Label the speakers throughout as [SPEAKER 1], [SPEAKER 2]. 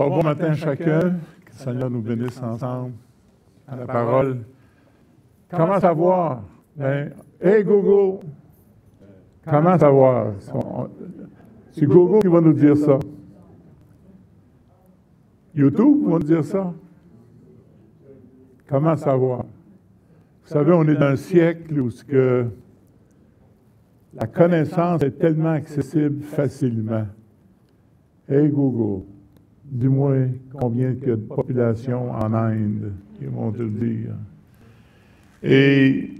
[SPEAKER 1] Alors, bon matin chacun, que le Seigneur nous bénisse ensemble à la parole. Comment savoir? Hey Gogo! Comment savoir? C'est Gogo qui va nous dire ça. YouTube va nous dire ça. Comment savoir? Vous savez, on est dans un siècle où la connaissance est tellement accessible facilement. Hey Google, dis-moi combien il y a de population en Inde, ils vont te le dire. Et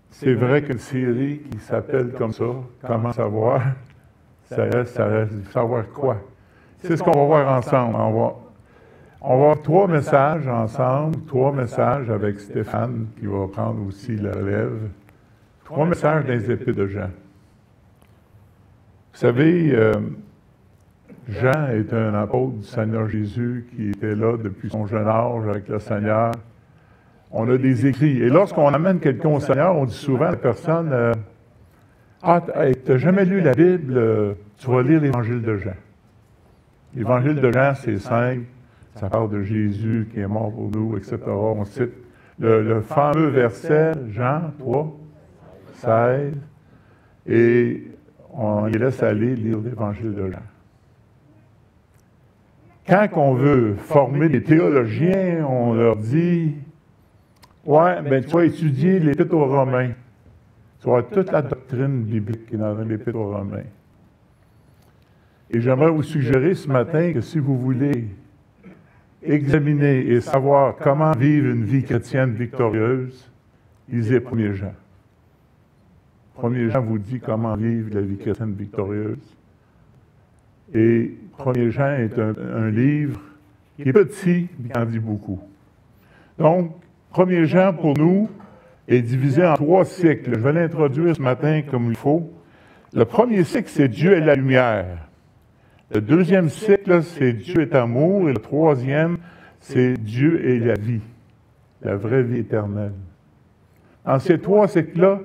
[SPEAKER 1] c'est vrai qu'une série qui s'appelle comme ça, Comment savoir, ça reste savoir quoi? C'est ce qu'on va voir ensemble. On va voir 3 messages ensemble, 3 messages avec Stéphane qui va prendre aussi la relève. 3 messages dans les Épîtres de Jean. Vous savez, Jean est un apôtre du Seigneur Jésus qui était là depuis son jeune âge avec le Seigneur. On a des écrits. Et lorsqu'on amène quelqu'un au Seigneur, on dit souvent à la personne tu n'as jamais lu la Bible, tu vas lire l'Évangile de Jean. L'Évangile de Jean, c'est simple. Ça parle de Jésus qui est mort pour nous, etc. On cite le fameux verset, Jean 3, 16, et on les laisse aller lire l'Évangile de Jean. Quand on veut former des théologiens, on leur dit « Ouais, tu vas étudier l'Épître aux Romains. Tu vas avoir toute la doctrine biblique qui est dans l'Épître aux Romains. » Et j'aimerais vous suggérer ce matin que si vous voulez examiner et savoir comment vivre une vie chrétienne victorieuse, lisez 1er Jean. 1er Jean vous dit comment vivre la vie chrétienne victorieuse. Et 1er Jean est un livre qui est petit, mais qui en dit beaucoup. Donc, 1er Jean, pour nous, est divisé en 3 cycles. Je vais l'introduire ce matin comme il faut. Le premier cycle, c'est Dieu est la lumière. Le deuxième cycle, c'est Dieu est amour. Et le troisième, c'est Dieu est la vie, la vraie vie éternelle. En ces 3 cycles-là,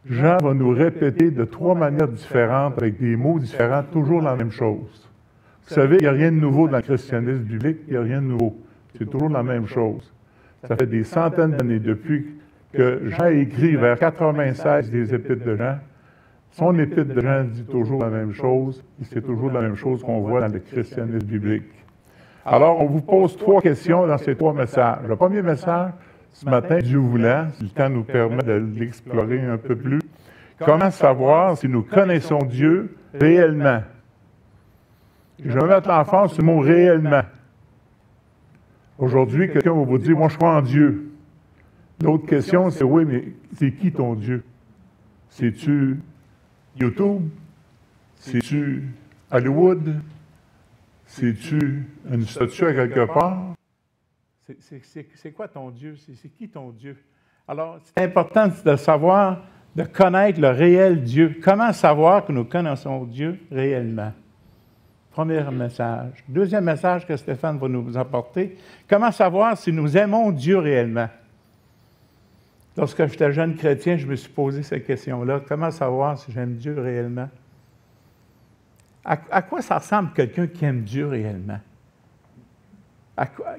[SPEAKER 1] Jean va nous répéter de 3 manières différentes, avec des mots différents, toujours la même chose. Vous savez, il n'y a rien de nouveau dans le christianisme biblique, il n'y a rien de nouveau. C'est toujours la même chose. Ça fait des centaines d'années depuis que Jean a écrit vers 96 des Épîtres de Jean. Son épître de Jean dit toujours la même chose, et c'est toujours la même chose qu'on voit dans le christianisme biblique. Alors, on vous pose 3 questions dans ces 3 messages. Le premier message, ce matin, Dieu voulant, si le temps nous permet de l'explorer un peu plus, comment savoir si nous connaissons Dieu réellement? Je vais mettre l'emphase sur le mot « réellement ». Aujourd'hui, quelqu'un va vous dire « moi, je crois en Dieu ». L'autre question, c'est « oui, mais c'est qui ton Dieu? C'est-tu YouTube? C'est-tu Hollywood? C'est-tu une statue à quelque part? C'est quoi ton Dieu? C'est qui ton Dieu? Alors, c'est important de savoir, de connaître le réel Dieu. Comment savoir que nous connaissons Dieu réellement? Premier message. Deuxième message que Stéphane va nous apporter. Comment savoir si nous aimons Dieu réellement? Lorsque j'étais jeune chrétien, je me suis posé cette question-là. Comment savoir si j'aime Dieu réellement? À quoi ça ressemble quelqu'un qui aime Dieu réellement?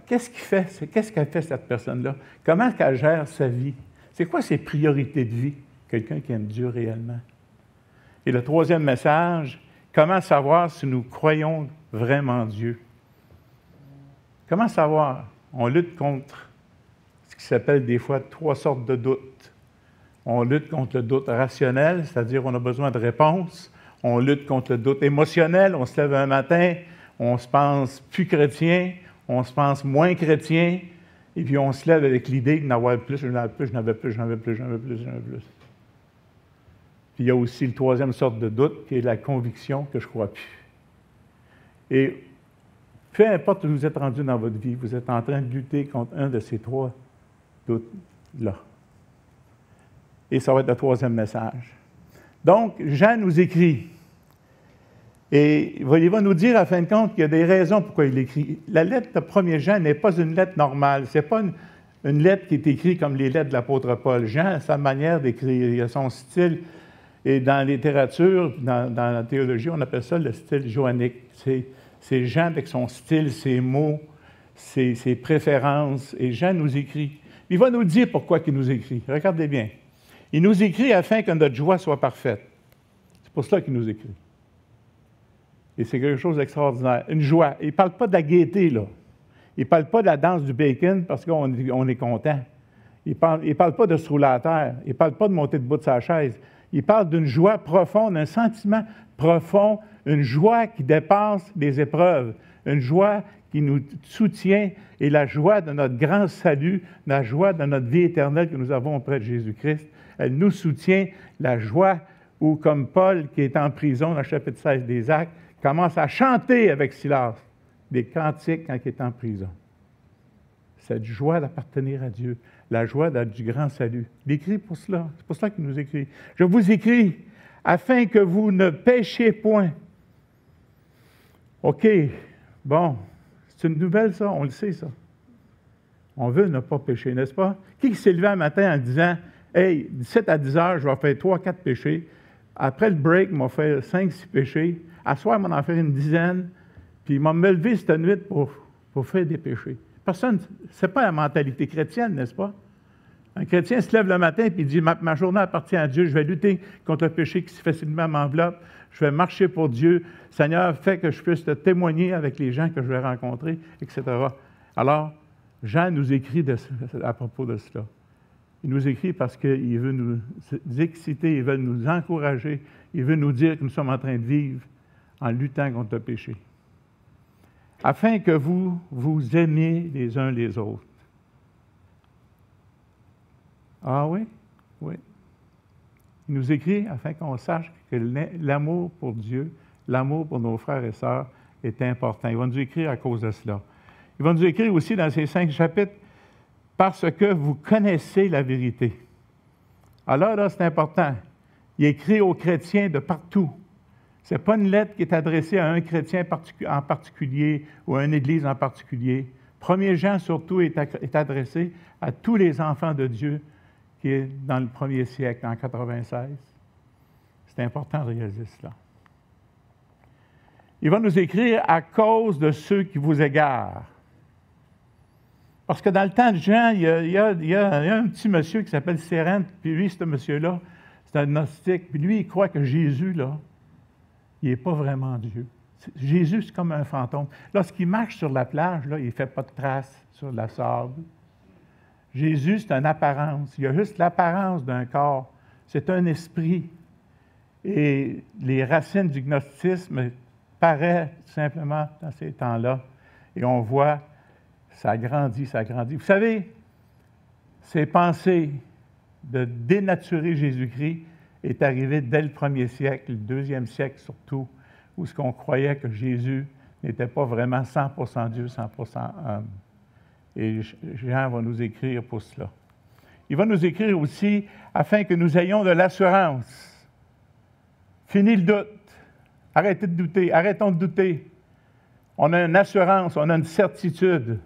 [SPEAKER 1] Qu'est-ce qu'il fait? Qu'est-ce qu'elle fait, cette personne-là? Comment elle gère sa vie? C'est quoi ses priorités de vie? Quelqu'un qui aime Dieu réellement. Et le troisième message, comment savoir si nous croyons vraiment Dieu? Comment savoir? On lutte contre ce qui s'appelle des fois 3 sortes de doutes. On lutte contre le doute rationnel, c'est-à-dire on a besoin de réponses. On lutte contre le doute émotionnel. On se lève un matin, on se pense plus chrétien, on se pense moins chrétien, et puis on se lève avec l'idée d'en avoir plus, j'en avais plus, j'en avais plus, j'en avais plus, j'en avais plus, j'en avais plus. Puis il y a aussi la 3e sorte de doute, qui est la conviction que je ne crois plus. Et peu importe où vous êtes rendu dans votre vie, vous êtes en train de lutter contre un de ces 3 doutes-là. Et ça va être le 3e message. Donc, Jean nous écrit. Et il va nous dire, à fin de compte, qu'il y a des raisons pourquoi il écrit. La lettre de 1er Jean n'est pas une lettre normale. Ce n'est pas une lettre qui est écrite comme les lettres de l'apôtre Paul. Jean a sa manière d'écrire, il a son style.
[SPEAKER 2] Et dans la littérature, dans la théologie, on appelle ça le style joannique. C'est Jean avec son style, ses mots, ses préférences. Et Jean nous écrit. Il va nous dire pourquoi il nous écrit. Regardez bien. Il nous écrit afin que notre joie soit parfaite. C'est pour cela qu'il nous écrit. Et c'est quelque chose d'extraordinaire. Une joie. Il ne parle pas de la gaieté, là. Il ne parle pas de la danse du bacon parce qu'on est content. Il ne parle pas de se rouler à terre. Il ne parle pas de monter debout de sa chaise. Il parle d'une joie profonde, un sentiment profond, une joie qui dépasse les épreuves, une joie qui nous soutient et la joie de notre grand salut, la joie de notre vie éternelle que nous avons auprès de Jésus-Christ. Elle nous soutient, la joie où, comme Paul, qui est en prison dans le chapitre 16 des Actes, commence à chanter avec Silas des cantiques quand il est en prison. Cette joie d'appartenir à Dieu, la joie du grand salut. Il écrit pour cela. C'est pour cela qu'il nous écrit. Je vous écris afin que vous ne péchiez point. OK, bon, c'est une nouvelle ça, on le sait ça. On veut ne pas pécher, n'est-ce pas? Qui s'est levé un matin en disant, « Hey, 17 à 10 heures, je vais faire 3-4 péchés. Après le break, je vais faire 5-6 péchés. À soir, je vais en faire une dizaine. Puis il m'a me levé cette nuit pour faire des péchés. » Personne, ce n'est pas la mentalité chrétienne, n'est-ce pas? Un chrétien se lève le matin et il dit, ma journée appartient à Dieu, je vais lutter contre le péché qui si facilement m'enveloppe, je vais marcher pour Dieu. Seigneur, fais que je puisse te témoigner avec les gens que je vais rencontrer, etc. Alors, Jean nous écrit à propos de cela. Il nous écrit parce qu'il veut nous exciter, il veut nous encourager, il veut nous dire que nous sommes en train de vivre en luttant contre le péché. Afin que vous vous aimiez les uns les autres. Ah oui? Oui. Il nous écrit afin qu'on sache que l'amour pour Dieu, l'amour pour nos frères et sœurs est important. Il va nous écrire à cause de cela. Il va nous écrire aussi dans ces 5 chapitres, parce que vous connaissez la vérité. Alors là, c'est important. Il écrit aux chrétiens de partout. Ce n'est pas une lettre qui est adressée à un chrétien en particulier ou à une église en particulier. 1er Jean, surtout, est adressé à tous les enfants de Dieu qui est dans le 1er siècle, en 96. C'est important de réaliser cela. Il va nous écrire à cause de ceux qui vous égarent. Parce que dans le temps de Jean, il y a un petit monsieur qui s'appelle Cérène, puis lui, ce monsieur-là, c'est un gnostique, puis lui, il croit que Jésus, là, il n'est pas vraiment Dieu. Jésus, c'est comme un fantôme. Lorsqu'il marche sur la plage, là, il ne fait pas de traces sur la sable. Jésus, c'est une apparence. Il a juste l'apparence d'un corps. C'est un esprit. Et les racines du gnosticisme paraissent simplement dans ces temps-là. Et on voit, ça grandit, ça grandit. Vous savez, ces pensées de dénaturer Jésus-Christ est arrivé dès le 1er siècle, le 2e siècle surtout, où ce qu'on croyait que Jésus n'était pas vraiment 100% Dieu, 100% homme. Et Jean va nous écrire pour cela. Il va nous écrire aussi afin que nous ayons de l'assurance. Fini le doute. Arrêtez de douter. Arrêtons de douter. On a une assurance, on a une certitude.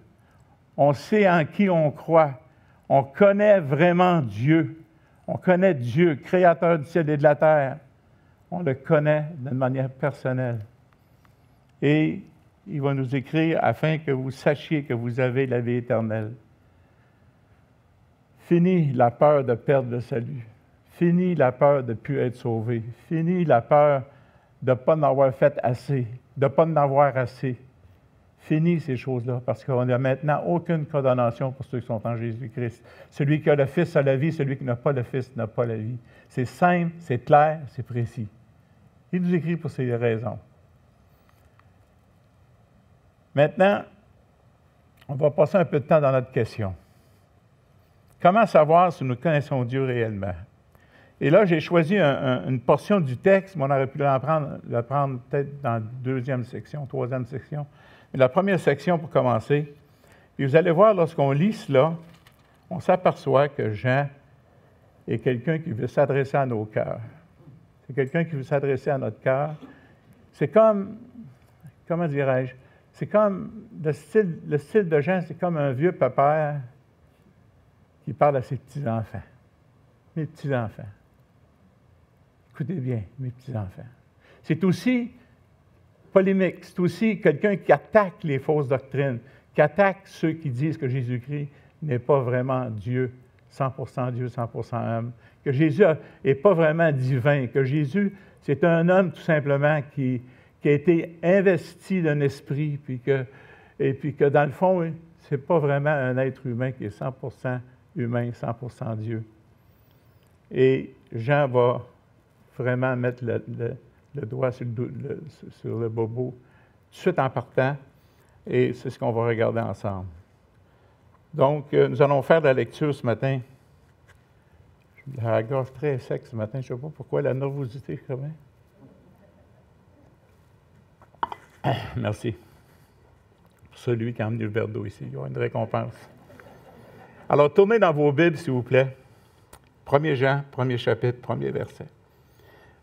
[SPEAKER 2] On sait en qui on croit. On connaît vraiment Dieu. On connaît Dieu, créateur du ciel et de la terre. On le connaît d'une manière personnelle. Et il va nous écrire afin que vous sachiez que vous avez la vie éternelle. Fini la peur de perdre le salut. Fini la peur de ne plus être sauvé. Fini la peur de ne pas en avoir fait assez, de ne pas en avoir assez. Fini ces choses-là, parce qu'on n'a maintenant aucune condamnation pour ceux qui sont en Jésus-Christ. Celui qui a le Fils a la vie, celui qui n'a pas le Fils n'a pas la vie. C'est simple, c'est clair, c'est précis. Il nous écrit pour ces raisons. Maintenant, on va passer un peu de temps dans notre question. Comment savoir si nous connaissons Dieu réellement? Et là, j'ai choisi une portion du texte, mais on aurait pu le prendre peut-être dans la 2e section, 3e section. Mais la première section pour commencer. Puis vous allez voir, lorsqu'on lit cela, on s'aperçoit que Jean est quelqu'un qui veut s'adresser à nos cœurs. C'est quelqu'un qui veut s'adresser à notre cœur. C'est comme, comment dirais-je, c'est comme, le style de Jean, c'est comme un vieux papa qui parle à ses petits-enfants. Mes petits-enfants. Écoutez bien, mes petits-enfants. C'est aussi polémique, c'est aussi quelqu'un qui attaque les fausses doctrines, qui attaque ceux qui disent que Jésus-Christ n'est pas vraiment Dieu, 100% Dieu, 100% homme, que Jésus n'est pas vraiment divin, que Jésus, c'est un homme tout simplement qui a été investi d'un esprit, et puis que dans le fond, ce n'est pas vraiment un être humain qui est 100% humain, 100% Dieu. Et Jean va vraiment mettre le doigt sur le bobo tout de suite en partant, et c'est ce qu'on va regarder ensemble. Donc, nous allons faire de la lecture ce matin. J'ai la gorge très sec ce matin, je ne sais pas pourquoi, la nervosité quand même. Merci. Pour celui qui a amené le verre d'eau ici, il y aura une récompense. Alors, tournez dans vos Bibles, s'il vous plaît. 1er Jean, 1er chapitre, 1er verset.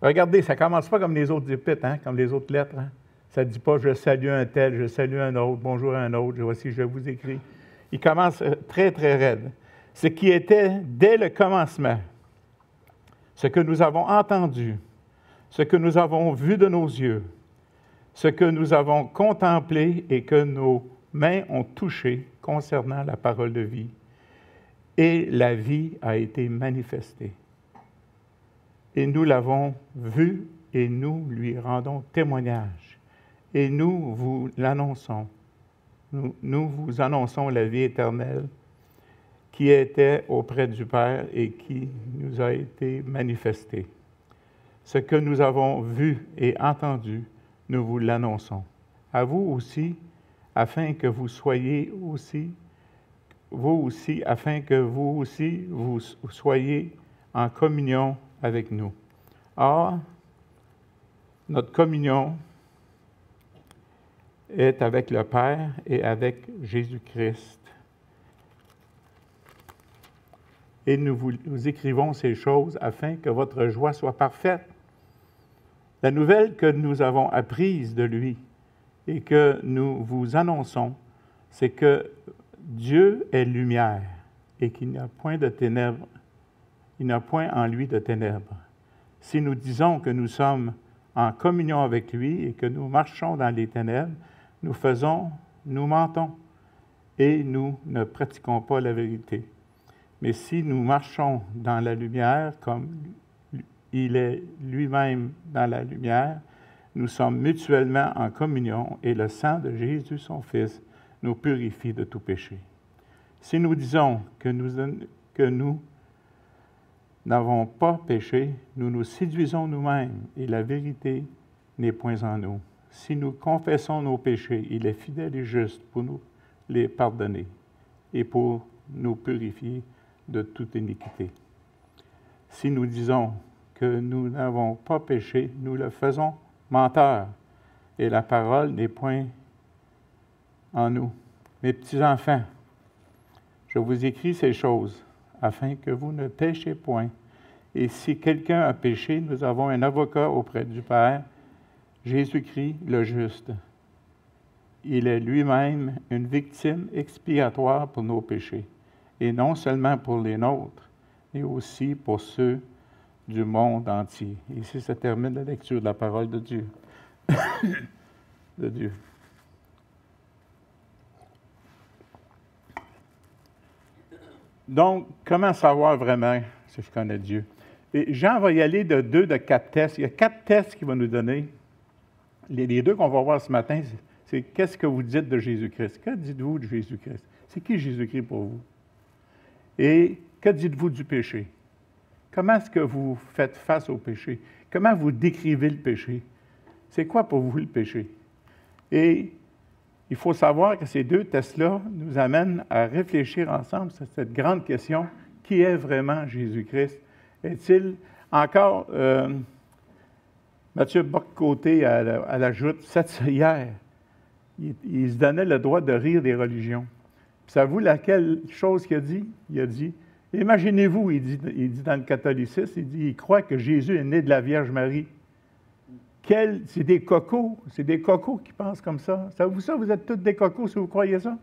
[SPEAKER 2] Regardez, ça ne commence pas comme les autres épîtres, comme les autres lettres. Ça ne dit pas « je salue un tel, je salue un autre, bonjour à un autre, voici, je vous écris ». Il commence très, très raide. Ce qui était dès le commencement, ce que nous avons entendu, ce que nous avons vu de nos yeux, ce que nous avons contemplé et que nos mains ont touché concernant la parole de vie. Et la vie a été manifestée. Et nous l'avons vue et nous lui rendons témoignage. Et nous vous l'annonçons. Nous vous annonçons la vie éternelle qui était auprès du Père et qui nous a été manifestée. Ce que nous avons vu et entendu, nous vous l'annonçons. À vous aussi, afin que vous soyez aussi, vous soyez en communion avec nous. Or, notre communion est avec le Père et avec Jésus-Christ. Et nous vous écrivons ces choses afin que votre joie soit parfaite. La nouvelle que nous avons apprise de lui et que nous vous annonçons, c'est que Dieu est lumière et qu'il n'y a point de ténèbres, il n'y a point en lui de ténèbres. Si nous disons que nous sommes en communion avec lui et que nous marchons dans les ténèbres, nous mentons et nous ne pratiquons pas la vérité. Mais si nous marchons dans la lumière comme il est lui-même dans la lumière, nous sommes mutuellement en communion et le sang de Jésus, son Fils, nous purifie de tout péché. Si nous disons que nous n'avons pas péché, nous nous séduisons nous-mêmes et la vérité n'est point en nous. Si nous confessons nos péchés, il est fidèle et juste pour nous les pardonner et pour nous purifier de toute iniquité. Si nous disons que nous n'avons pas péché, nous le faisons menteur et la parole n'est point en nous. Mes petits-enfants, je vous écris ces choses afin que vous ne péchiez point. Et si quelqu'un a péché, nous avons un avocat auprès du Père, Jésus-Christ le juste. Il est lui-même une victime expiatoire pour nos péchés, et non seulement pour les nôtres, mais aussi pour ceux du monde entier. Ici se termine la lecture de la parole de Dieu. de Dieu. Donc, comment savoir vraiment si je connais Dieu? Et Jean va y aller de 4 tests. Il y a 4 tests qu'il va nous donner. Les 2 qu'on va voir ce matin, c'est qu'est-ce que vous dites de Jésus-Christ? Que dites-vous de Jésus-Christ? C'est qui Jésus-Christ pour vous? Et que dites-vous du péché? Comment est-ce que vous faites face au péché? Comment vous décrivez le péché? C'est quoi pour vous le péché? Et il faut savoir que ces 2 tests-là nous amènent à réfléchir ensemble sur cette grande question, qui est vraiment Jésus-Christ? Est-il encore, Mathieu Bock-Côté à la joute, hier, il se donnait le droit de rire des religions. Puis savez-vous laquelle chose qu'il a dit? Il a dit, imaginez-vous, il dit dans le catholicisme, il croit que Jésus est né de la Vierge Marie. C'est des cocos qui pensent comme ça. Savez-vous ça? Vous êtes tous des cocos si vous croyez ça?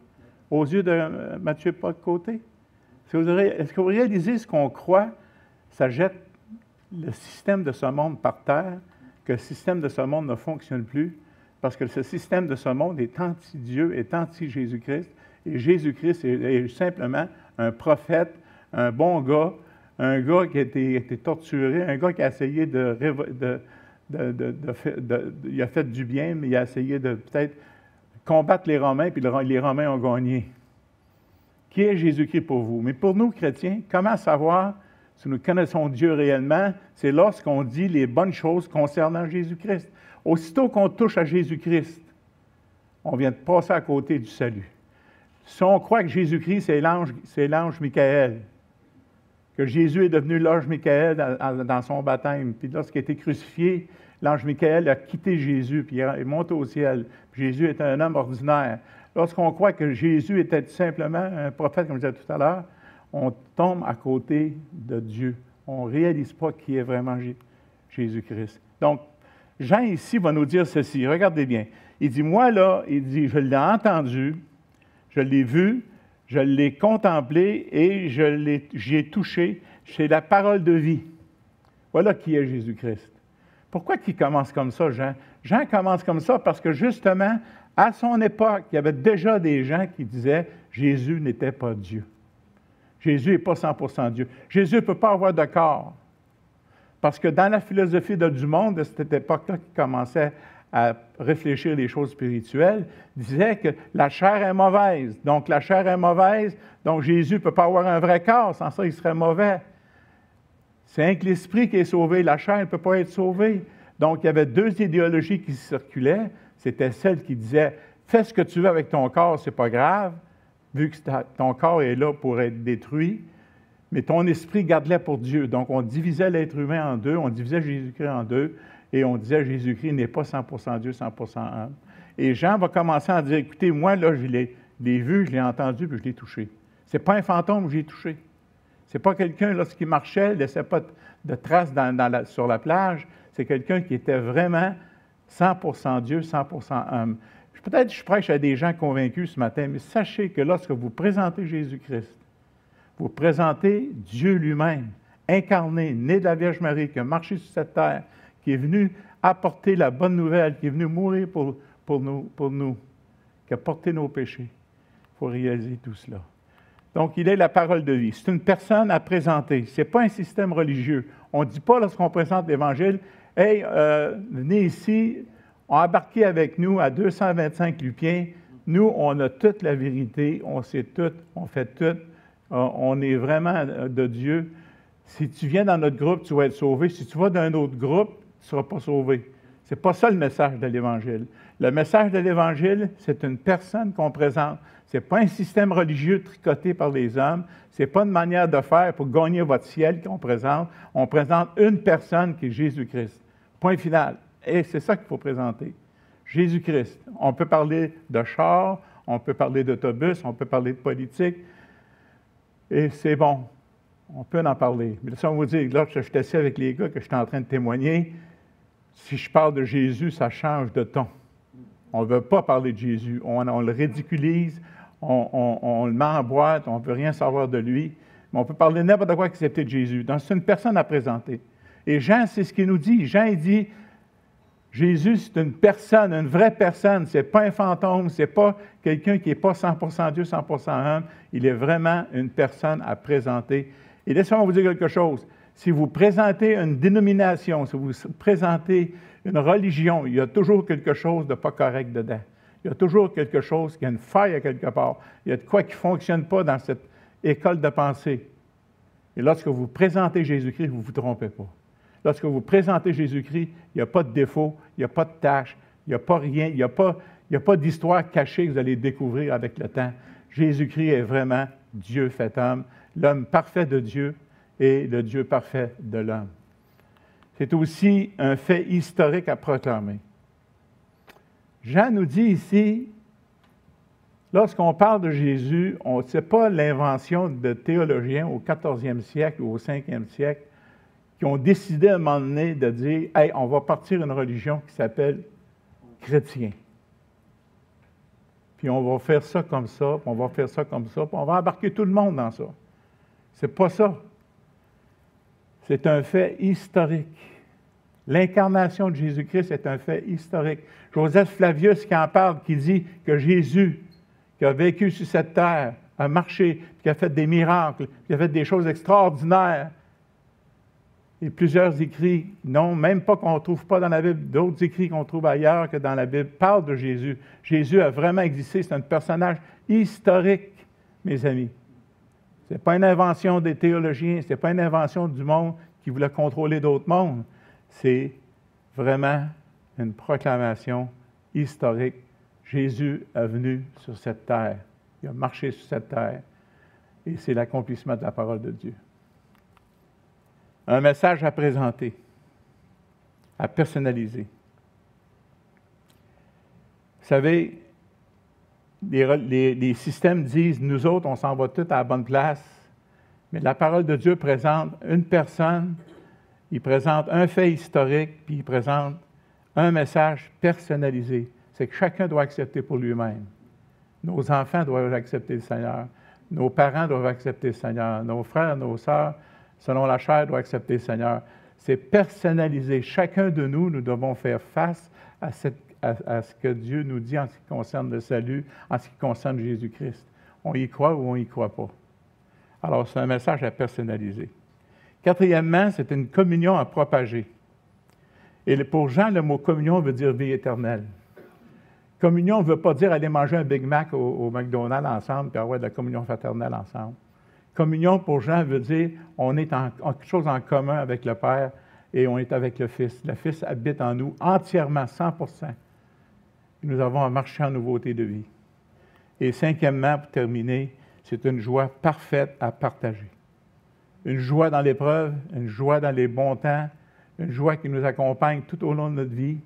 [SPEAKER 2] Aux yeux de Mathieu Bock-Côté. Est-ce que vous réalisez ce qu'on croit? Ça jette le système de ce monde par terre, que le système de ce monde ne fonctionne plus, parce que ce système de ce monde est anti-Dieu, est anti-Jésus-Christ, et Jésus-Christ est simplement un prophète, un bon gars, un gars qui a été torturé, un gars qui a essayé il a fait du bien, mais il a essayé de peut-être combattre les Romains, puis les Romains ont gagné. Qui est Jésus-Christ pour vous? Mais pour nous, chrétiens, comment savoir si nous connaissons Dieu réellement? C'est lorsqu'on dit les bonnes choses concernant Jésus-Christ. Aussitôt qu'on touche à Jésus-Christ, on vient de passer à côté du salut. Si on croit que Jésus-Christ, c'est l'ange Michaël, que Jésus est devenu l'ange Michaël dans son baptême, puis lorsqu'il a été crucifié, l'ange Michaël a quitté Jésus, puis il est monté au ciel. Puis Jésus est un homme ordinaire. Lorsqu'on croit que Jésus était tout simplement un prophète, comme je disais tout à l'heure, on tombe à côté de Dieu. On ne réalise pas qui est vraiment Jésus-Christ. Donc, Jean ici va nous dire ceci. Regardez bien. Il dit, moi là, il dit, je l'ai entendu, je l'ai vu, je l'ai contemplé et j'y ai touché. C'est la parole de vie. Voilà qui est Jésus-Christ. Pourquoi il commence comme ça, Jean? Jean commence comme ça parce que justement, à son époque, il y avait déjà des gens qui disaient Jésus n'était pas Dieu. Jésus n'est pas 100% Dieu. Jésus ne peut pas avoir de corps. Parce que dans la philosophie du monde de cette époque-là, qui commençait à réfléchir les choses spirituelles, disait que la chair est mauvaise. Donc, la chair est mauvaise, donc Jésus ne peut pas avoir un vrai corps, sans ça, il serait mauvais. C'est un que l'esprit qui est sauvé, la chair ne peut pas être sauvée. Donc, il y avait deux idéologies qui circulaient. C'était celle qui disait « Fais ce que tu veux avec ton corps, c'est pas grave, vu que ton corps est là pour être détruit, mais ton esprit, garde-le pour Dieu. » Donc, on divisait l'être humain en deux, on divisait Jésus-Christ en deux, et on disait Jésus-Christ n'est pas 100% Dieu, 100% homme. Et Jean va commencer à dire, écoutez, moi, là, je l'ai vu, je l'ai entendu, puis je l'ai touché. Ce n'est pas un fantôme que j'ai touché. Ce n'est pas quelqu'un, lorsqu'il marchait, ne laissait pas de traces sur la plage. C'est quelqu'un qui était vraiment 100% Dieu, 100% homme. Peut-être que je prêche à des gens convaincus ce matin, mais sachez que lorsque vous présentez Jésus-Christ, vous présentez Dieu lui-même, incarné, né de la Vierge Marie, qui a marché sur cette terre, qui est venu apporter la bonne nouvelle, qui est venu mourir pour nous, qui a porté nos péchés. Il faut réaliser tout cela. Donc, il est la parole de vie. C'est une personne à présenter. Ce n'est pas un système religieux. On ne dit pas, lorsqu'on présente l'Évangile, « Hey, venez ici, embarquez avec nous à 225 Lupiens. Nous, on a toute la vérité, on sait tout, on fait tout, on est vraiment de Dieu. Si tu viens dans notre groupe, tu vas être sauvé. Si tu vas dans un autre groupe, tu ne seras pas sauvé. » Ce n'est pas ça le message de l'Évangile. Le message de l'Évangile, c'est une personne qu'on présente. Ce n'est pas un système religieux tricoté par les hommes. Ce n'est pas une manière de faire pour gagner votre ciel qu'on présente. On présente une personne qui est Jésus-Christ. Point final. Et c'est ça qu'il faut présenter. Jésus-Christ. On peut parler de char, on peut parler d'autobus, on peut parler de politique. Et c'est bon. On peut en parler. Mais ça, on va vous dire, là, je suis assis avec les gars que je suis en train de témoigner. Si je parle de Jésus, ça change de ton. On ne veut pas parler de Jésus. On le ridiculise, on le met en boîte, on ne veut rien savoir de lui. Mais on peut parler de n'importe quoi excepté de Jésus. Donc, c'est une personne à présenter. Et Jean, c'est ce qu'il nous dit. Jean, il dit, Jésus, c'est une personne, une vraie personne. Ce n'est pas un fantôme, ce n'est pas quelqu'un qui n'est pas 100% Dieu, 100% homme. Il est vraiment une personne à présenter. Et laissez-moi vous dire quelque chose. Si vous présentez une dénomination, si vous présentez une religion, il y a toujours quelque chose de pas correct dedans. Il y a toujours quelque chose qui a une faille à quelque part. Il y a de quoi qui ne fonctionne pas dans cette école de pensée. Et lorsque vous présentez Jésus-Christ, vous ne vous trompez pas. Lorsque vous présentez Jésus-Christ, il n'y a pas de défaut, il n'y a pas de tâche, il n'y a pas rien, il n'y a pas d'histoire cachée que vous allez découvrir avec le temps. Jésus-Christ est vraiment Dieu fait homme, l'homme parfait de Dieu et le Dieu parfait de l'homme. C'est aussi un fait historique à proclamer. Jean nous dit ici, lorsqu'on parle de Jésus, ce n'est pas l'invention de théologiens au 14e siècle ou au 5e siècle qui ont décidé à un moment donné de dire « Hey, on va partir une religion qui s'appelle chrétien. Puis on va faire ça comme ça, puis on va faire ça comme ça, puis on va embarquer tout le monde dans ça. » C'est pas ça. C'est un fait historique. L'incarnation de Jésus-Christ est un fait historique. Joseph Flavius qui en parle, qui dit que Jésus, qui a vécu sur cette terre, a marché, qui a fait des miracles, qui a fait des choses extraordinaires. Et plusieurs écrits, non, même pas qu'on ne trouve pas dans la Bible, d'autres écrits qu'on trouve ailleurs que dans la Bible, parlent de Jésus. Jésus a vraiment existé, c'est un personnage historique, mes amis. Ce n'est pas une invention des théologiens, ce n'est pas une invention du monde qui voulait contrôler d'autres mondes. C'est vraiment une proclamation historique. Jésus est venu sur cette terre. Il a marché sur cette terre. Et c'est l'accomplissement de la parole de Dieu. Un message à présenter, à personnaliser. Vous savez, les systèmes disent, nous autres, on s'en va tous à la bonne place, mais la parole de Dieu présente une personne, il présente un fait historique, puis il présente un message personnalisé. C'est que chacun doit accepter pour lui-même. Nos enfants doivent accepter le Seigneur. Nos parents doivent accepter le Seigneur. Nos frères, nos sœurs, selon la chair, doivent accepter le Seigneur. C'est personnalisé. Chacun de nous, nous devons faire face à ce que Dieu nous dit en ce qui concerne le salut, en ce qui concerne Jésus-Christ. On y croit ou on n'y croit pas. Alors, c'est un message à personnaliser. Quatrièmement, c'est une communion à propager. Et pour Jean, le mot communion veut dire vie éternelle. Communion ne veut pas dire aller manger un Big Mac au McDonald's ensemble puis avoir de la communion fraternelle ensemble. Communion, pour Jean, veut dire on est en quelque chose en commun avec le Père et on est avec le Fils. Le Fils habite en nous entièrement, 100%. Nous avons à marcher en nouveauté de vie. Et cinquièmement, pour terminer, c'est une joie parfaite à partager. Une joie dans l'épreuve, une joie dans les bons temps, une joie qui nous accompagne tout au long de notre vie,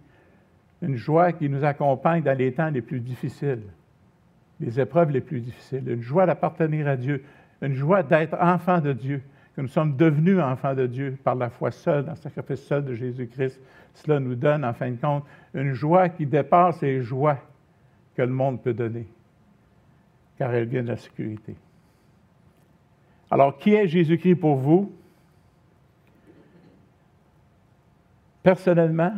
[SPEAKER 2] une joie qui nous accompagne dans les temps les plus difficiles, les épreuves les plus difficiles, une joie d'appartenir à Dieu, une joie d'être enfant de Dieu, que nous sommes devenus enfants de Dieu par la foi seule, dans le sacrifice seul de Jésus-Christ. Cela nous donne, en fin de compte, une joie qui dépasse les joies que le monde peut donner, car elle vient de la sécurité. Alors, qui est Jésus-Christ pour vous? Personnellement,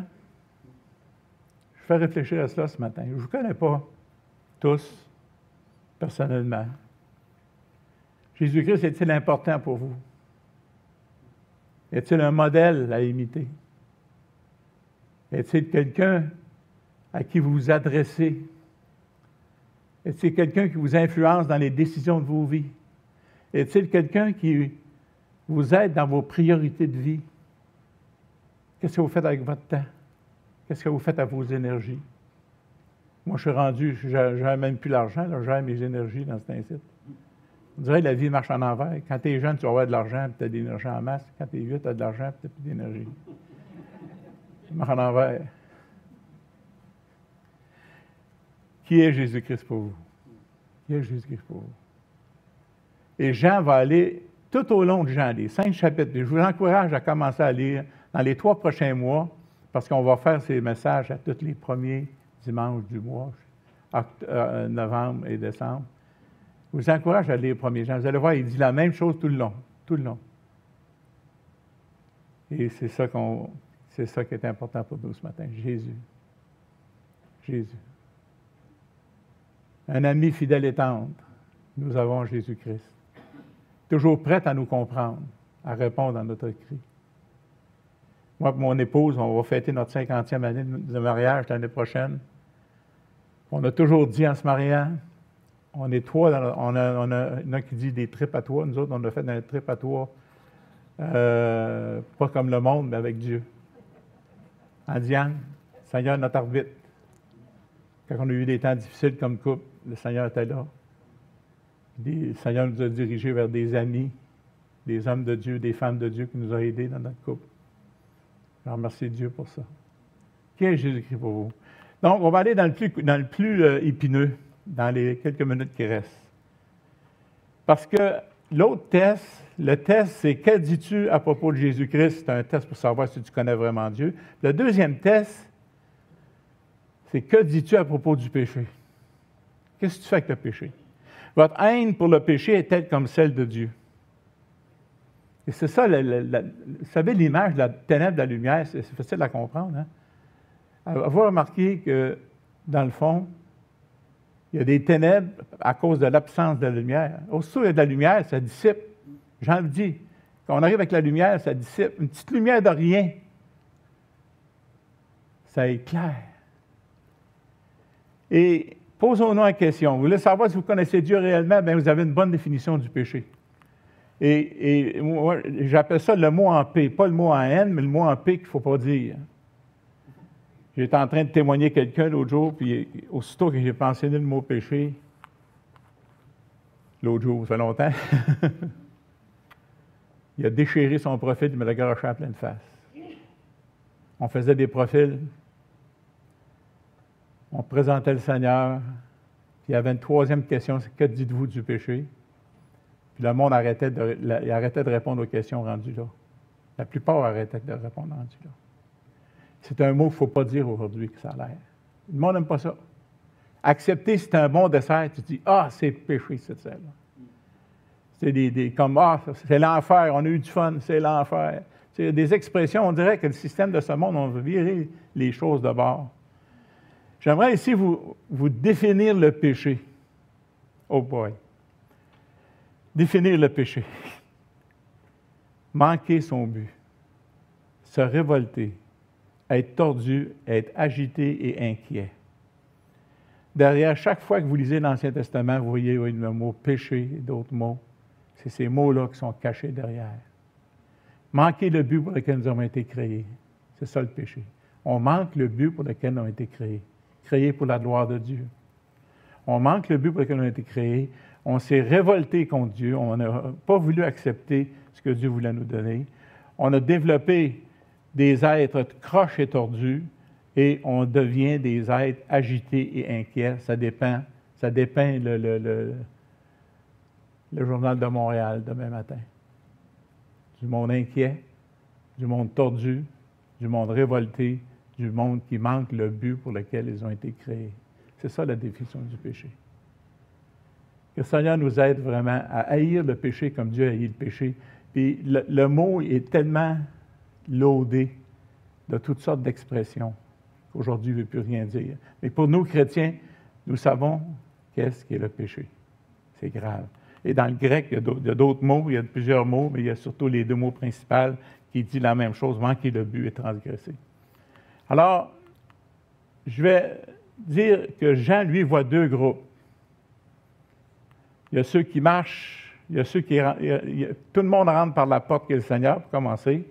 [SPEAKER 2] je fais réfléchir à cela ce matin. Je ne vous connais pas tous, personnellement. Jésus-Christ est-il important pour vous? Est-il un modèle à imiter? Est-il quelqu'un à qui vous vous adressez? Est-il quelqu'un qui vous influence dans les décisions de vos vies? Est-il quelqu'un qui vous aide dans vos priorités de vie? Qu'est-ce que vous faites avec votre temps? Qu'est-ce que vous faites à vos énergies? Moi, je suis rendu, je n'ai même plus l'argent, là, je gère mes énergies dans cet incite. On dirait que la vie marche en envers. Quand tu es jeune, tu vas avoir de l'argent, puis tu as de l'énergie en masse. Quand tu es vieux, tu as de l'argent, puis tu n'as plus d'énergie. Ça marche en envers. Qui est Jésus-Christ pour vous? Qui est Jésus-Christ pour vous? Et Jean va aller tout au long de Jean, les 5 chapitres. Je vous encourage à commencer à lire dans les 3 prochains mois, parce qu'on va faire ces messages à tous les premiers dimanches du mois, novembre et décembre. Je vous encourage à lire le 1er Jean. Vous allez voir, il dit la même chose tout le long. Tout le long. Et c'est ça qui est important pour nous ce matin. Jésus. Jésus. Un ami fidèle et tendre. Nous avons Jésus-Christ. Toujours prêt à nous comprendre, à répondre à notre cri. Moi et mon épouse, on va fêter notre 50e année de mariage l'année prochaine. On a toujours dit en se mariant, on est 3, on a qui dit des tripes à 3, nous autres, on a fait des tripes à 3, pas comme le monde, mais avec Dieu. En disant, Seigneur, notre arbitre. Quand on a eu des temps difficiles comme couple, le Seigneur était là. Le Seigneur nous a dirigés vers des amis, des hommes de Dieu, des femmes de Dieu qui nous ont aidés dans notre couple. Je remercie Dieu pour ça. Qui est Jésus-Christ pour vous? Donc, on va aller dans le plus épineux, dans les quelques minutes qui restent. Parce que l'autre test, le test, c'est « Que dis-tu à propos de Jésus-Christ? » C'est un test pour savoir si tu connais vraiment Dieu. Le deuxième test, c'est « Que dis-tu à propos du péché? » Qu'est-ce que tu fais avec le péché? Votre haine pour le péché est telle comme celle de Dieu. Et c'est ça, vous savez, l'image de la ténèbre de la lumière, c'est facile à comprendre. Hein? Avez-vous remarqué que, dans le fond, il y a des ténèbres à cause de l'absence de la lumière. Aussitôt il y a de la lumière, ça dissipe. Jean le dit. Quand on arrive avec la lumière, ça dissipe. Une petite lumière de rien, ça éclaire. Et posons-nous la question. Vous voulez savoir si vous connaissez Dieu réellement? Bien, vous avez une bonne définition du péché. Et moi, j'appelle ça le mot en P. Pas le mot en N, mais le mot en P qu'il ne faut pas dire. J'étais en train de témoigner quelqu'un l'autre jour, puis aussitôt que j'ai pensé le mot péché, l'autre jour, ça fait longtemps, il a déchiré son profil, il me l'a garoché à pleine face. On faisait des profils, on présentait le Seigneur, puis il y avait une troisième question, c'est « Que dites-vous du péché? » Puis le monde arrêtait de répondre aux questions rendues là. La plupart arrêtaient de répondre rendues là. C'est un mot qu'il ne faut pas dire aujourd'hui que ça a l'air. Le monde n'aime pas ça. Accepter, c'est un bon dessert. Tu dis, ah, c'est péché, cette celle-là. C'est comme, ah, c'est l'enfer, on a eu du fun, c'est l'enfer. C'est des expressions, on dirait que le système de ce monde, on veut virer les choses de bord. J'aimerais ici vous définir le péché. Oh boy. Définir le péché. Manquer son but. Se révolter. Être tordu, être agité et inquiet. Derrière chaque fois que vous lisez l'Ancien Testament, vous voyez le mot péché et d'autres mots. C'est ces mots-là qui sont cachés derrière. Manquer le but pour lequel nous avons été créés. C'est ça le péché. On manque le but pour lequel nous avons été créés. Créés pour la gloire de Dieu. On manque le but pour lequel on a été créés. On s'est révolté contre Dieu. On n'a pas voulu accepter ce que Dieu voulait nous donner. On a développé des êtres croches et tordus et on devient des êtres agités et inquiets. Ça dépeint le Journal de Montréal demain matin. Du monde inquiet, du monde tordu, du monde révolté, du monde qui manque le but pour lequel ils ont été créés. C'est ça la définition du péché. Que le Seigneur nous aide vraiment à haïr le péché comme Dieu haït le péché. Puis le mot est tellement laudé de toutes sortes d'expressions qu'aujourd'hui il ne veut plus rien dire. Mais pour nous, chrétiens, nous savons qu'est-ce qu'est le péché. C'est grave. Et dans le grec, il y a d'autres mots, il y a plusieurs mots, mais il y a surtout les deux mots principaux qui disent la même chose, manquer le but et transgresser. Alors, je vais dire que Jean, lui, voit deux groupes. Il y a ceux qui marchent, il y a ceux qui... tout le monde rentre par la porte qui est le Seigneur, pour commencer.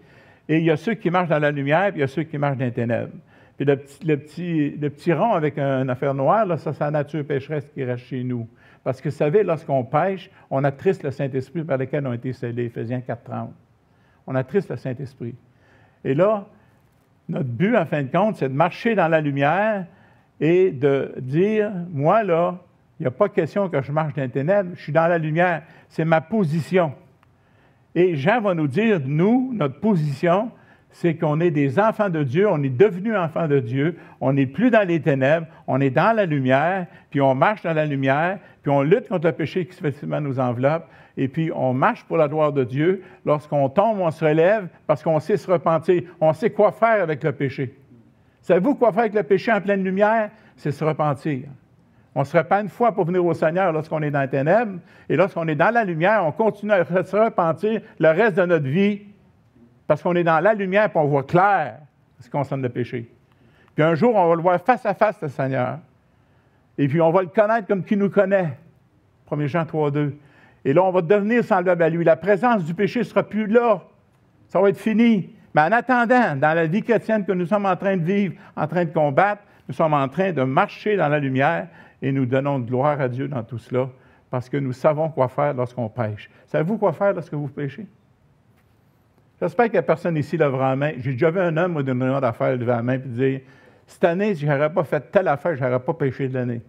[SPEAKER 2] Et il y a ceux qui marchent dans la lumière, puis il y a ceux qui marchent dans les ténèbres. Puis le petit rond avec une affaire noire, là, ça, c'est la nature pécheresse qui reste chez nous. Parce que, vous savez, lorsqu'on pêche, on attriste le Saint-Esprit par lequel ont été scellés, Éphésiens 4:30. On attriste le Saint-Esprit. Et là, notre but, en fin de compte, c'est de marcher dans la lumière et de dire, moi, là, il n'y a pas question que je marche dans les ténèbres, je suis dans la lumière. C'est ma position. Et Jean va nous dire, nous, notre position, c'est qu'on est des enfants de Dieu, on est devenus enfants de Dieu, on n'est plus dans les ténèbres, on est dans la lumière, puis on marche dans la lumière, puis on lutte contre le péché qui facilement nous enveloppe, et puis on marche pour la gloire de Dieu. Lorsqu'on tombe, on se relève parce qu'on sait se repentir, on sait quoi faire avec le péché. Savez-vous quoi faire avec le péché en pleine lumière? C'est se repentir. On se repent une fois pour venir au Seigneur lorsqu'on est dans les ténèbres, et lorsqu'on est dans la lumière, on continue à se repentir le reste de notre vie, parce qu'on est dans la lumière et on voit clair ce qui concerne le péché. Puis un jour, on va le voir face à face, le Seigneur. Et puis on va le connaître comme qui nous connaît. 1 Jean 3:2. Et là, on va devenir semblable à lui. La présence du péché ne sera plus là. Ça va être fini. Mais en attendant, dans la vie chrétienne que nous sommes en train de vivre, en train de combattre, nous sommes en train de marcher dans la lumière et nous donnons de gloire à Dieu dans tout cela parce que nous savons quoi faire lorsqu'on pêche. Savez-vous quoi faire lorsque vous péchez? J'espère qu'il n'y a personne ici levera la main. J'ai déjà vu un homme d'une réunion d'affaires lever la main et dire « Cette année, si je n'aurais pas fait telle affaire, je n'aurais pas péché de l'année. »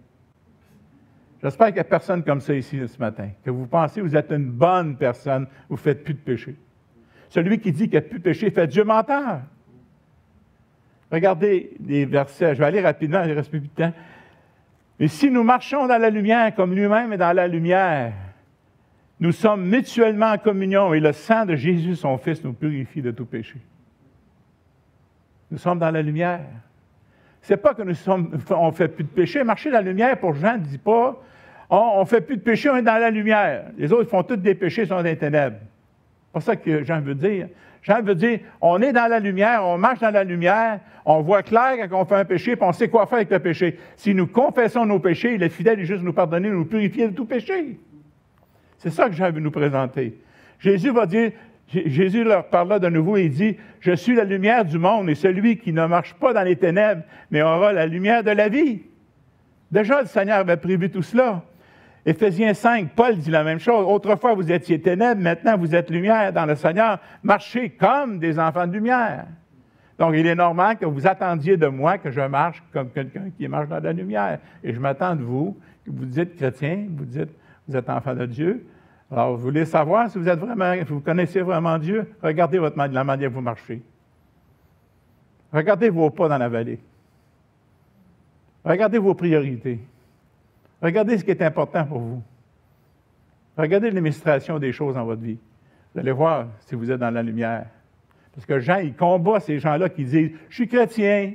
[SPEAKER 2] J'espère qu'il n'y a personne comme ça ici ce matin, que vous pensez que vous êtes une bonne personne, vous ne faites plus de péché. Celui qui dit qu'il n'y a plus de péché fait Dieu menteur. Regardez les versets, je vais aller rapidement, il ne reste plus de temps. « Mais si nous marchons dans la lumière comme lui-même est dans la lumière, Nous sommes mutuellement en communion et le sang de Jésus, son Fils, nous purifie de tout péché. Nous sommes dans la lumière. Ce n'est pas que on ne fait plus de péché. Marcher dans la lumière, pour Jean, ne dit pas on ne fait plus de péché, on est dans la lumière. Les autres font tous des péchés, sont dans les ténèbres. C'est pas ça que Jean veut dire. Jean veut dire on est dans la lumière, on marche dans la lumière, on voit clair quand on fait un péché, puis on sait quoi faire avec le péché. Si nous confessons nos péchés, il est fidèle et juste nous pardonner, nous purifier de tout péché. C'est ça que Jean veut nous présenter. Jésus va dire, Jésus leur parle de nouveau et il dit, « Je suis la lumière du monde et celui qui ne marche pas dans les ténèbres, mais aura la lumière de la vie. » Déjà, le Seigneur avait prévu tout cela. Éphésiens 5, Paul dit la même chose. « Autrefois, vous étiez ténèbres, maintenant vous êtes lumière dans le Seigneur. Marchez comme des enfants de lumière. » Donc, il est normal que vous attendiez de moi que je marche comme quelqu'un qui marche dans la lumière. Et je m'attends de vous, que vous dites chrétien, vous êtes enfant de Dieu. Alors, vous voulez savoir si vous connaissez vraiment Dieu? Regardez la manière dont vous marchez. Regardez vos pas dans la vallée. Regardez vos priorités. Regardez ce qui est important pour vous. Regardez l'administration des choses dans votre vie. Vous allez voir si vous êtes dans la lumière. Parce que Jean, il combat ces gens-là qui disent « Je suis chrétien.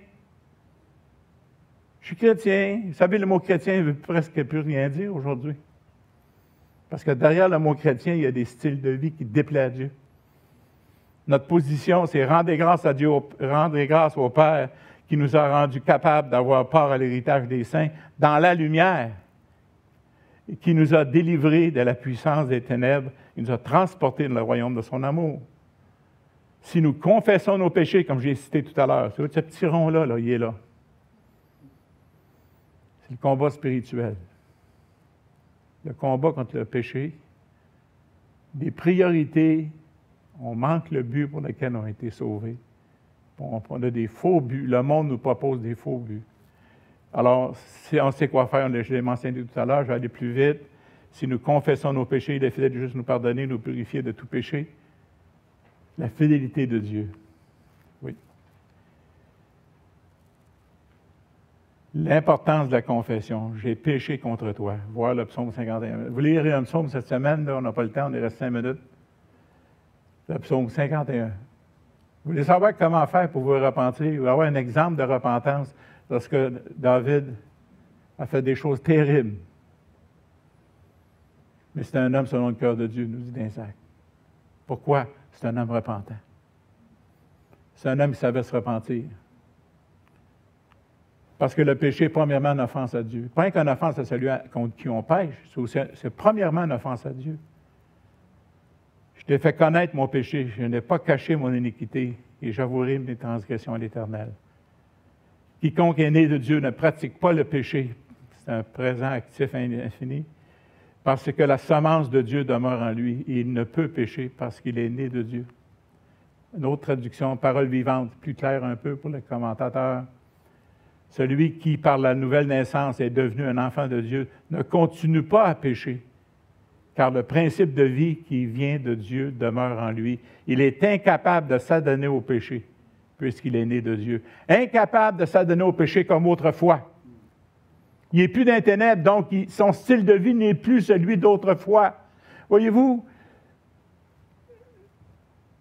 [SPEAKER 2] Je suis chrétien. » Vous savez, le mot chrétien ne veut presque plus rien dire aujourd'hui. Parce que derrière le mot chrétien, il y a des styles de vie qui déplaisent à Dieu. Notre position, c'est rendre grâce à Dieu, rendre grâce au Père qui nous a rendus capables d'avoir part à l'héritage des saints dans la lumière, et qui nous a délivrés de la puissance des ténèbres, il nous a transportés dans le royaume de son amour. Si nous confessons nos péchés, comme j'ai cité tout à l'heure, ce petit rond-là, il est là. C'est le combat spirituel. Le combat contre le péché, des priorités, on manque le but pour lequel on a été sauvés. On a des faux buts. Le monde nous propose des faux buts. Alors, si on sait quoi faire, je l'ai mentionné tout à l'heure, je vais aller plus vite. Si nous confessons nos péchés, il est fidèle de juste nous pardonner, nous purifier de tout péché. La fidélité de Dieu. Oui. L'importance de la confession. J'ai péché contre toi. Voir le psaume 51. Vous lirez un psaume cette semaine, là, on n'a pas le temps, on est resté 5 minutes. Le psaume 51. Vous voulez savoir comment faire pour vous repentir, ou avoir un exemple de repentance lorsque David a fait des choses terribles. Mais c'est un homme selon le cœur de Dieu, nous dit Dinsac. Pourquoi? C'est un homme repentant. C'est un homme qui savait se repentir. Parce que le péché est premièrement une offense à Dieu. Pas qu'une offense à celui contre qui on pêche, c'est premièrement une offense à Dieu. Je t'ai fait connaître mon péché, je n'ai pas caché mon iniquité, et j'avouerai mes transgressions à l'Éternel. Quiconque est né de Dieu ne pratique pas le péché. C'est un présent actif infini. Parce que la semence de Dieu demeure en lui, et il ne peut pécher parce qu'il est né de Dieu. Une autre traduction, parole vivante, plus claire un peu pour les commentateurs. Celui qui, par la nouvelle naissance, est devenu un enfant de Dieu, ne continue pas à pécher, car le principe de vie qui vient de Dieu demeure en lui. Il est incapable de s'adonner au péché, puisqu'il est né de Dieu. Incapable de s'adonner au péché comme autrefois. Il n'est plus dans les ténèbres, donc son style de vie n'est plus celui d'autrefois. Voyez-vous,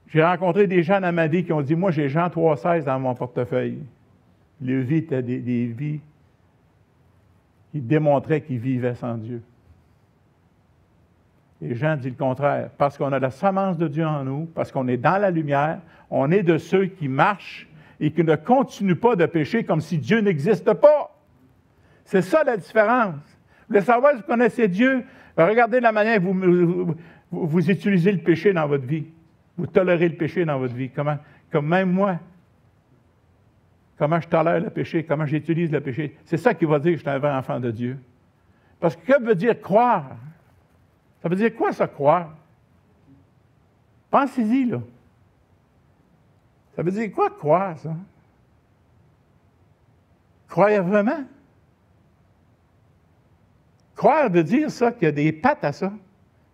[SPEAKER 2] j'ai rencontré des gens dans ma vie qui ont dit, moi j'ai Jean 3,16 dans mon portefeuille. Les vies étaient des vies qui démontraient qu'ils vivaient sans Dieu. Et Jean dit le contraire. Parce qu'on a la semence de Dieu en nous, parce qu'on est dans la lumière, on est de ceux qui marchent et qui ne continuent pas de pécher comme si Dieu n'existe pas. C'est ça la différence. Vous voulez savoir si vous connaissez Dieu? Regardez la manière que vous utilisez le péché dans votre vie. Vous tolérez le péché dans votre vie. Comme même moi. Comment je tolère le péché, comment j'utilise le péché. C'est ça qui va dire que je suis un vrai enfant de Dieu. Parce que veut dire croire? Ça veut dire quoi, ça, croire? Pensez-y, là. Ça veut dire quoi, croire, ça? Croire vraiment? Croire veut dire ça, qu'il y a des pattes à ça.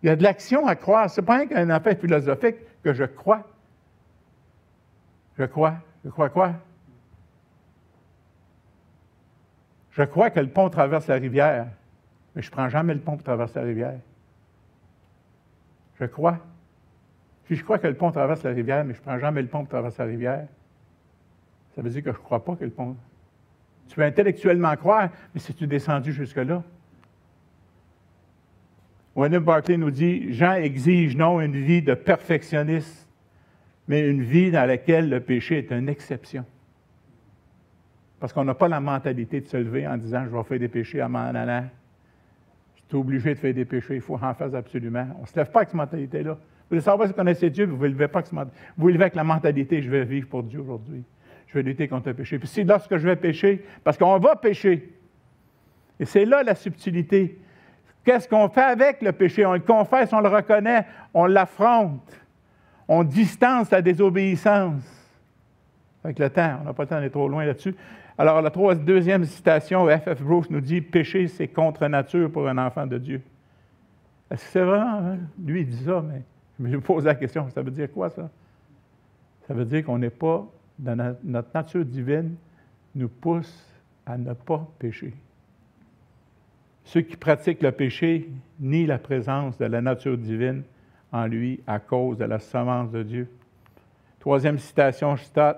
[SPEAKER 2] Il y a de l'action à croire. Ce n'est pas un affaire philosophique que je crois. Je crois. Je crois quoi? Je crois que le pont traverse la rivière, mais je ne prends jamais le pont pour traverser la rivière. Je crois. Puis je crois que le pont traverse la rivière, mais je ne prends jamais le pont pour traverser la rivière. Ça veut dire que je ne crois pas que le pont... Tu peux intellectuellement croire, mais si tu es descendu jusque-là. William Barclay nous dit, Jean exige non une vie de perfectionniste, mais une vie dans laquelle le péché est une exception. Parce qu'on n'a pas la mentalité de se lever en disant, je vais faire des péchés à m'en allant. Je suis obligé de faire des péchés, il faut en faire absolument. On ne se lève pas avec cette mentalité-là. Vous voulez savoir si vous connaissez Dieu, vous ne vous levez pas avec cette mentalité. Vous vous levez avec la mentalité, je vais vivre pour Dieu aujourd'hui. Je vais lutter contre le péché. Puis c'est lorsque je vais pécher, parce qu'on va pécher. Et c'est là la subtilité. Qu'est-ce qu'on fait avec le péché? On le confesse, on le reconnaît, on l'affronte. On distance la désobéissance. Avec le temps, on n'a pas le temps d'aller trop loin là-dessus. Alors, la deuxième citation, F.F. Bruce nous dit « Péché, c'est contre nature pour un enfant de Dieu ». Est-ce que c'est vraiment, hein? Lui, il dit ça, mais je me pose la question, ça veut dire quoi, ça? Ça veut dire qu'on n'est pas, dans notre nature divine, nous pousse à ne pas pécher. Ceux qui pratiquent le péché nient la présence de la nature divine en lui à cause de la semence de Dieu. Troisième citation, Stott,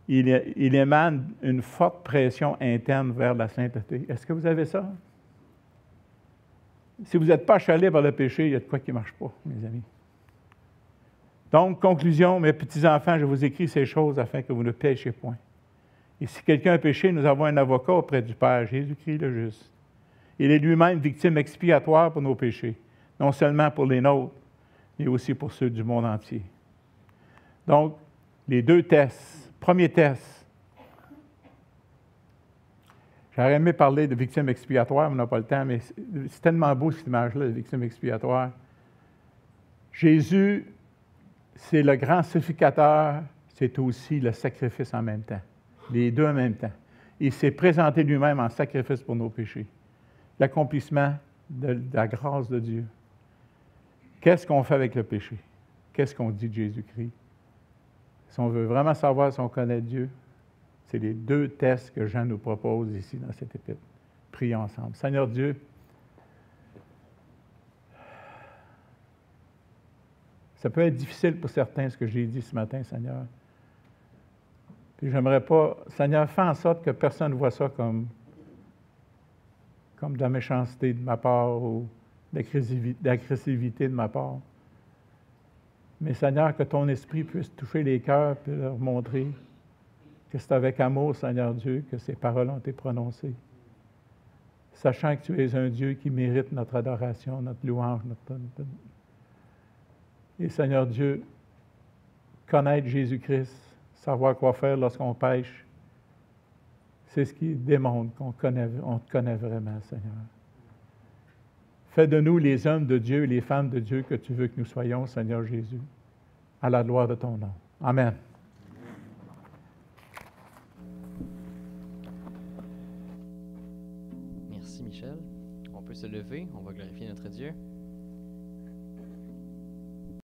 [SPEAKER 2] il émane une forte pression interne vers la sainteté. Est-ce que vous avez ça? Si vous n'êtes pas achalé par le péché, il y a de quoi qui ne marche pas, mes amis. Donc, conclusion, mes petits-enfants, je vous écris ces choses afin que vous ne péchiez point. Et si quelqu'un a péché, nous avons un avocat auprès du Père, Jésus-Christ le juste. Il est lui-même victime expiatoire pour nos péchés, non seulement pour les nôtres, mais aussi pour ceux du monde entier. Donc, les deux tests. Premier test. J'aurais aimé parler de victime expiatoire, mais on n'a pas le temps, mais c'est tellement beau cette image-là, de victime expiatoire. Jésus, c'est le grand sacrificateur, c'est aussi le sacrifice en même temps. Les deux en même temps. Il s'est présenté lui-même en sacrifice pour nos péchés. L'accomplissement de la grâce de Dieu. Qu'est-ce qu'on fait avec le péché? Qu'est-ce qu'on dit de Jésus-Christ? Si on veut vraiment savoir si on connaît Dieu, c'est les deux tests que Jean nous propose ici dans cette épître. Prions ensemble. Seigneur Dieu, ça peut être difficile pour certains ce que j'ai dit ce matin, Seigneur. Puis j'aimerais pas, Seigneur, fais en sorte que personne ne voit ça comme de la méchanceté de ma part ou d'agressivité de ma part. Mais Seigneur, que ton esprit puisse toucher les cœurs et leur montrer que c'est avec amour, Seigneur Dieu, que ces paroles ont été prononcées. Sachant que tu es un Dieu qui mérite notre adoration, notre louange, Et Seigneur Dieu, connaître Jésus-Christ, savoir quoi faire lorsqu'on pêche, c'est ce qui démontre qu'on te connaît vraiment, Seigneur. Fais de nous les hommes de Dieu et les femmes de Dieu que tu veux que nous soyons, Seigneur Jésus, à la gloire de ton nom. Amen.
[SPEAKER 3] Merci, Michel. On peut se lever, on va glorifier notre Dieu.